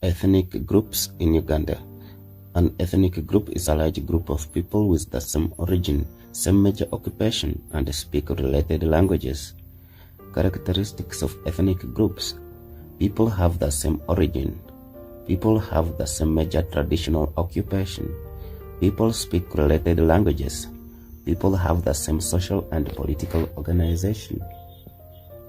Ethnic groups in Uganda. An ethnic group is a large group of people with the same origin, same major occupation, and speak related languages. Characteristics of ethnic groups. People have the same origin. People have the same major traditional occupation. People speak related languages. People have the same social and political organization.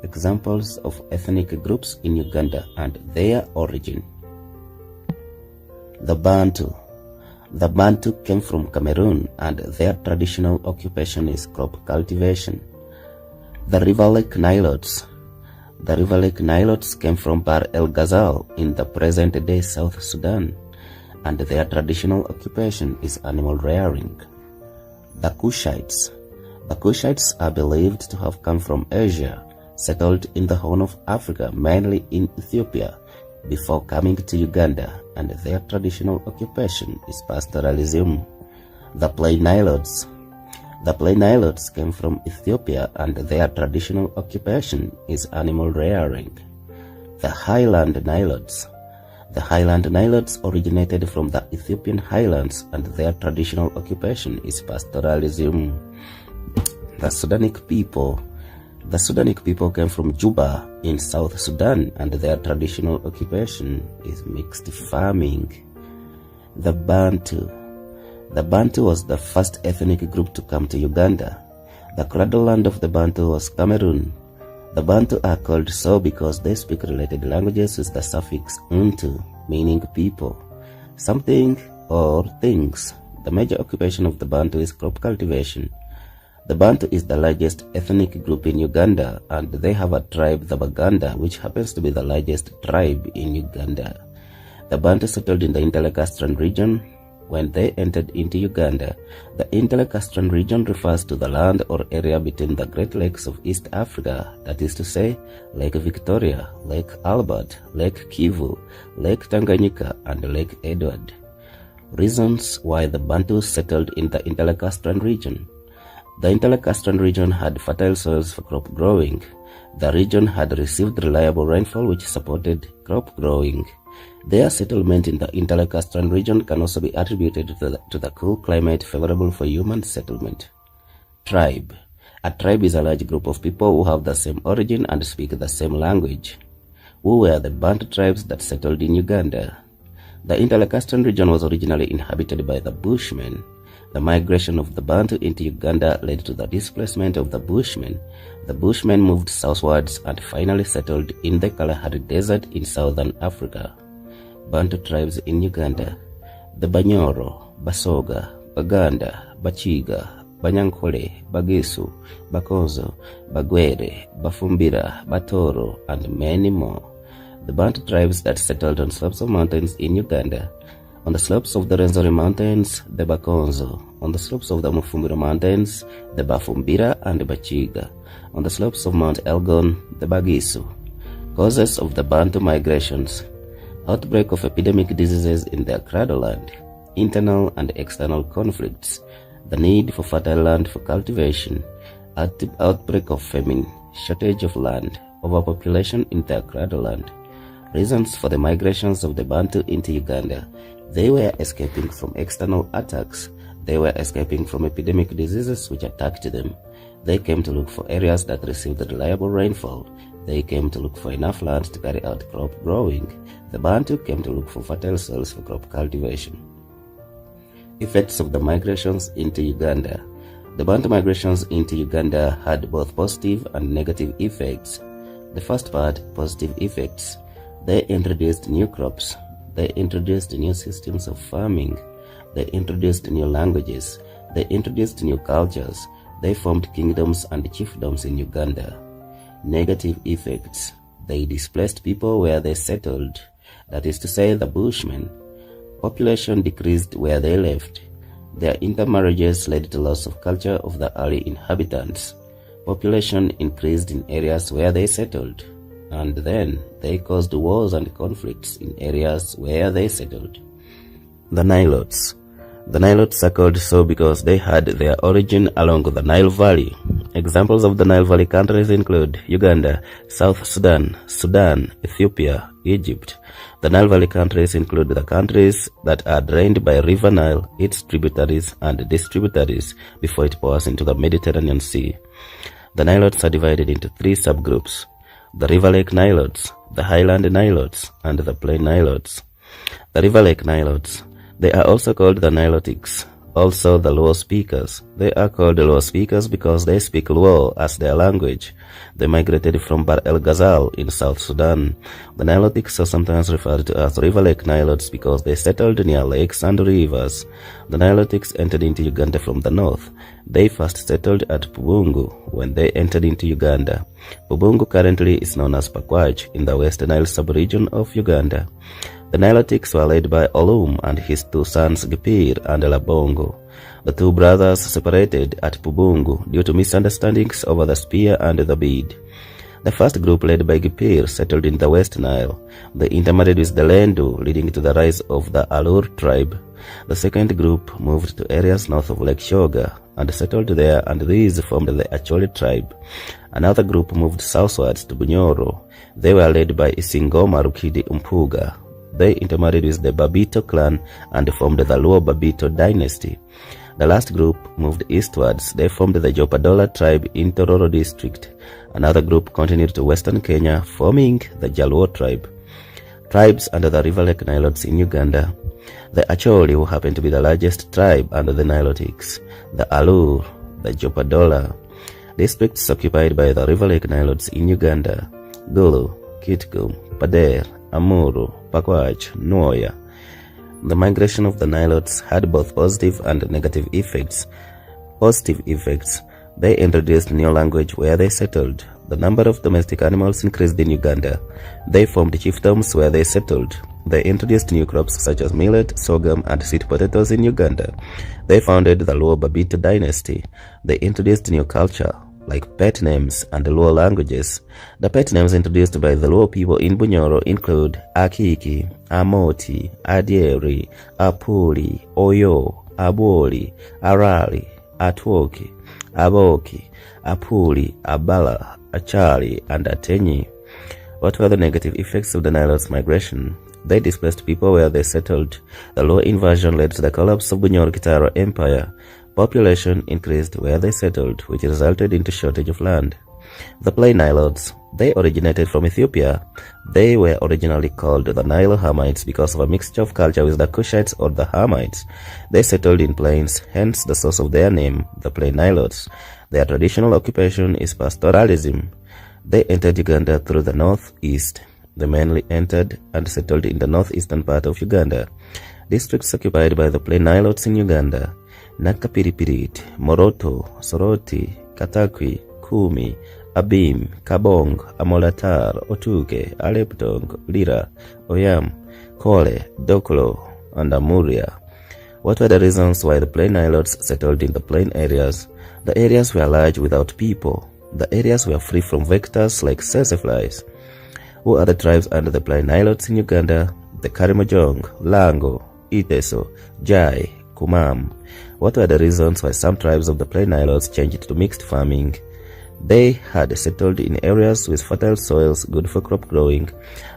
Examples of ethnic groups in Uganda and their origin. The Bantu. The Bantu came from Cameroon and their traditional occupation is crop cultivation. The River Lake Nilotes. The River Lake Nilotes came from Bahr el Ghazal in the present-day South Sudan, and their traditional occupation is animal rearing. The Kushites. The Kushites are believed to have come from Asia, settled in the Horn of Africa, mainly in Ethiopia, before coming to Uganda, and their traditional occupation is pastoralism. The Plain Nilotes. The Plain Nilotes came from Ethiopia and their traditional occupation is animal rearing. The Highland Nilotes. The Highland Nilotes originated from the Ethiopian highlands and their traditional occupation is pastoralism. The Sudanic people. The Sudanic people came from Juba in South Sudan and their traditional occupation is mixed farming. The Bantu. The Bantu was the first ethnic group to come to Uganda. The cradle land of the Bantu was Cameroon. The Bantu are called so because they speak related languages with the suffix "untu", meaning people, something, or things. The major occupation of the Bantu is crop cultivation. The Bantu is the largest ethnic group in Uganda and they have a tribe, the Baganda, which happens to be the largest tribe in Uganda. The Bantu settled in the Interlake region when they entered into Uganda. The Interlake region refers to the land or area between the Great Lakes of East Africa, that is to say, Lake Victoria, Lake Albert, Lake Kivu, Lake Tanganyika, and Lake Edward. Reasons why the Bantu settled in the Interlake region. The Interlake region had fertile soils for crop growing. The region had received reliable rainfall which supported crop growing. Their settlement in the Interlake region can also be attributed to the cool climate favorable for human settlement. Tribe. A tribe is a large group of people who have the same origin and speak the same language. Who were the Bantu tribes that settled in Uganda? The Interlake region was originally inhabited by the Bushmen. The migration of the Bantu into Uganda led to the displacement of the Bushmen. The Bushmen moved southwards and finally settled in the Kalahari Desert in southern Africa. Bantu tribes in Uganda. The Banyoro, Basoga, Baganda, Bachiga, Banyankole, Bagisu, Bakozo, Bagwere, Bafumbira, Batoro, and many more. The Bantu tribes that settled on slopes of mountains in Uganda. On the slopes of the Rwenzori Mountains, the Bakonzo. On the slopes of the Mufumbira Mountains, the Bafumbira and Bachiga. On the slopes of Mount Elgon, the Bagisu. Causes of the Bantu migrations. Outbreak of epidemic diseases in their cradle land. Internal and external conflicts. The need for fertile land for cultivation. Outbreak of famine. Shortage of land. Overpopulation in their cradle land. Reasons for the migrations of the Bantu into Uganda. They were escaping from external attacks. They were escaping from epidemic diseases which attacked them. They came to look for areas that received reliable rainfall. They came to look for enough land to carry out crop growing. The Bantu came to look for fertile soils for crop cultivation. Effects of the migrations into Uganda. The Bantu migrations into Uganda had both positive and negative effects. The first part, positive effects. They introduced new crops. They introduced new systems of farming. They introduced new languages. They introduced new cultures. They formed kingdoms and chiefdoms in Uganda. Negative effects. They displaced people where they settled, that is to say, the Bushmen. Population decreased where they left. Their intermarriages led to loss of culture of the early inhabitants. Population increased in areas where they settled. And then they caused wars and conflicts in areas where they settled. The Nilotes. The Nilotes are called so because they had their origin along the Nile Valley. Examples of the Nile Valley countries include Uganda, South Sudan, Sudan, Ethiopia, Egypt. The Nile Valley countries include the countries that are drained by River Nile, its tributaries and distributaries before it pours into the Mediterranean Sea. The Nilotes are divided into three subgroups: the River Lake Nilotes, the Highland Nilotes, and the Plain Nilotes. The River Lake Nilotes, they are also called the Nilotics, also the Luo speakers. They are called Luo speakers because they speak Luo as their language. They migrated from Bahr el Ghazal in South Sudan. The Nilotics are sometimes referred to as River Lake Nilotes because they settled near lakes and rivers. The Nilotics entered into Uganda from the north. They first settled at Pubungu when they entered into Uganda. Pubungu currently is known as Pakwach in the West Nile sub-region of Uganda. The Nilotics were led by Olum and his two sons Gipir and Labongo. The two brothers separated at Pubungu due to misunderstandings over the spear and the bead. The first group, led by Gipir, settled in the West Nile. They intermarried with the Lendu, leading to the rise of the Alur tribe. The second group moved to areas north of Lake Shoga and settled there, and these formed the Acholi tribe. Another group moved southwards to Bunyoro. They were led by Isingoma Rukidi Umpuga. They intermarried with the Babito clan and formed the Luo Babito dynasty. The last group moved eastwards. They formed the Jopadola tribe in Tororo district. Another group continued to western Kenya, forming the Jaluo tribe. Tribes under the River Lake Nilotes in Uganda: the Acholi, who happen to be the largest tribe under the Nilotics; the Alur; the Jopadola. Districts occupied by the River Lake Nilotes in Uganda: Gulu, Kitgum, Pader, Amuru, Pakwach, Nuoya. The migration of the Nilotes had both positive and negative effects. Positive effects: they introduced new language where they settled. The number of domestic animals increased in Uganda. They formed chiefdoms where they settled. They introduced new crops such as millet, sorghum, and sweet potatoes in Uganda. They founded the Luo Babito dynasty. They introduced new culture, like pet names and Luo languages. The pet names introduced by the Luo people in Bunyoro include Akiki, Amoti, Adieri, Apuli, Oyo, Aboli, Arali, Atwoki, Aboki, Apuli, Abala, Achali, and Atenyi. What were the negative effects of the Nilotes migration? They displaced people where they settled. The Luo invasion led to the collapse of Bunyoro-Kitara Empire. Population increased where they settled, which resulted into shortage of land. The Plain Nilotes, they originated from Ethiopia. They were originally called the Nile Hamites because of a mixture of culture with the Cushites or the Hamites. They settled in plains, hence the source of their name, the Plain Nilotes. Their traditional occupation is pastoralism. They entered Uganda through the northeast. They mainly entered and settled in the northeastern part of Uganda. Districts occupied by the Plain Nilotes in Uganda: Nakapiripirit, Moroto, Soroti, Katakwi, Kumi, Abim, Kabong, Amolatar, Otuke, Aleptong, Lira, Oyam, Kole, Dokolo, and Amuria. What were the reasons why the Plain Nilotes settled in the plain areas? The areas were large without people. The areas were free from vectors like sassaflies. Who are the tribes under the Plain Nilotes in Uganda? The Karimojong, Lango, Iteso, Jai, Kumam. What were the reasons why some tribes of the Plain Nilotes changed to mixed farming? They had settled in areas with fertile soils good for crop growing.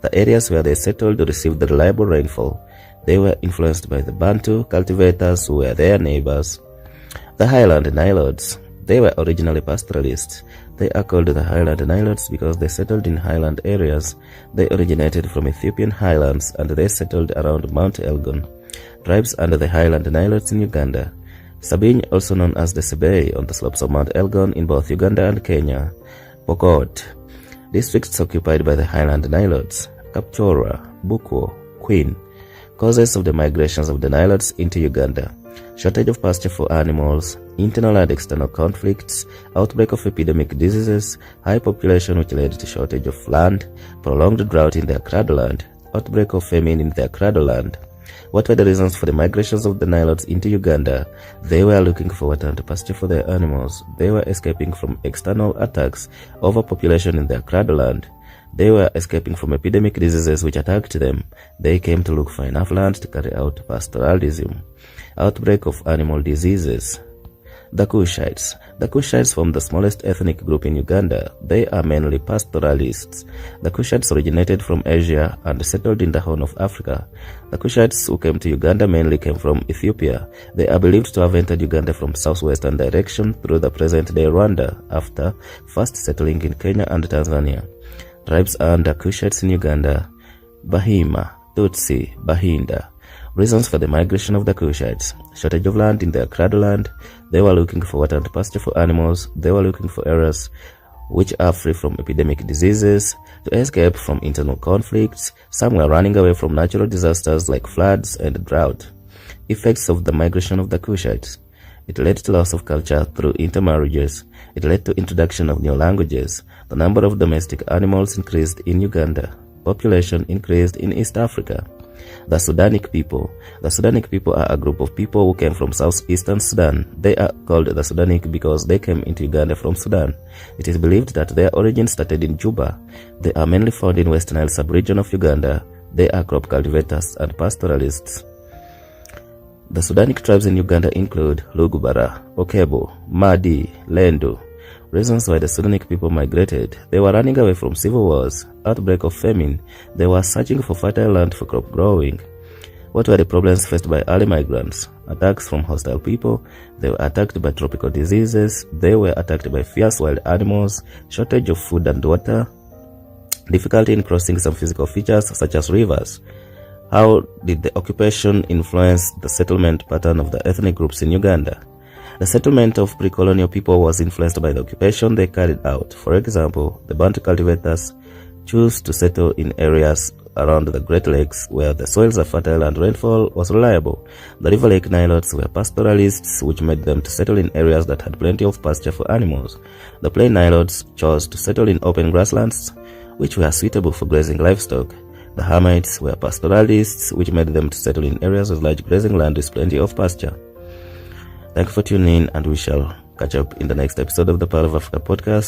The areas where they settled received reliable rainfall. They were influenced by the Bantu cultivators who were their neighbors. The Highland Nilotes, they were originally pastoralists. They are called the Highland Nilotes because they settled in highland areas. They originated from Ethiopian highlands and they settled around Mount Elgon. Tribes under the Highland Nilotes in Uganda: Sabiny, also known as the Sebei, on the slopes of Mount Elgon in both Uganda and Kenya. Pokot. Districts occupied by the Highland Nilotes: Kapchorwa, Bukwo, Queen. Causes of the migrations of the Nilotes into Uganda: shortage of pasture for animals, internal and external conflicts, outbreak of epidemic diseases, high population which led to shortage of land, prolonged drought in their cradleland, outbreak of famine in their cradleland. What were the reasons for the migrations of the Nilotes into Uganda? They were looking for water and pasture for their animals. They were escaping from external attacks, overpopulation in their cradleland. They were escaping from epidemic diseases which attacked them. They came to look for enough land to carry out pastoralism. Outbreak of animal diseases. The Cushites. The Kushites form the smallest ethnic group in Uganda. They are mainly pastoralists. The Kushites originated from Asia and settled in the Horn of Africa. The Kushites who came to Uganda mainly came from Ethiopia. They are believed to have entered Uganda from southwestern direction through the present-day Rwanda after first settling in Kenya and Tanzania. Tribes under Kushites in Uganda: Bahima, Tutsi, Bahinda. Reasons for the migration of the Kushites: shortage of land in their cradleland. They were looking for water and pasture for animals. They were looking for areas which are free from epidemic diseases, to escape from internal conflicts. Some were running away from natural disasters like floods and drought. Effects of the migration of the Kushites: it led to loss of culture through intermarriages. It led to introduction of new languages. The number of domestic animals increased in Uganda. Population increased in East Africa. The Sudanic people. The Sudanic people are a group of people who came from southeastern Sudan. They are called the Sudanic because they came into Uganda from Sudan. It is believed that their origin started in Juba. They are mainly found in West Nile sub-region of Uganda. They are crop cultivators and pastoralists. The Sudanic tribes in Uganda include Lugubara, Okebo, Madi, Lendu. Reasons why the Sudanic people migrated: they were running away from civil wars, outbreak of famine. They were searching for fertile land for crop growing. What were the problems faced by early migrants? Attacks from hostile people. They were attacked by tropical diseases. They were attacked by fierce wild animals, shortage of food and water, difficulty in crossing some physical features such as rivers. How did the occupation influence the settlement pattern of the ethnic groups in Uganda? The settlement of pre-colonial people was influenced by the occupation they carried out. For example, the Bantu cultivators chose to settle in areas around the Great Lakes where the soils are fertile and rainfall was reliable. The River Lake Nilotes were pastoralists, which made them to settle in areas that had plenty of pasture for animals. The Plain Nilotes chose to settle in open grasslands, which were suitable for grazing livestock. The Hamites were pastoralists, which made them to settle in areas with large grazing land with plenty of pasture. Thank you for tuning in, and we shall catch up in the next episode of the Pearl of Africa podcast.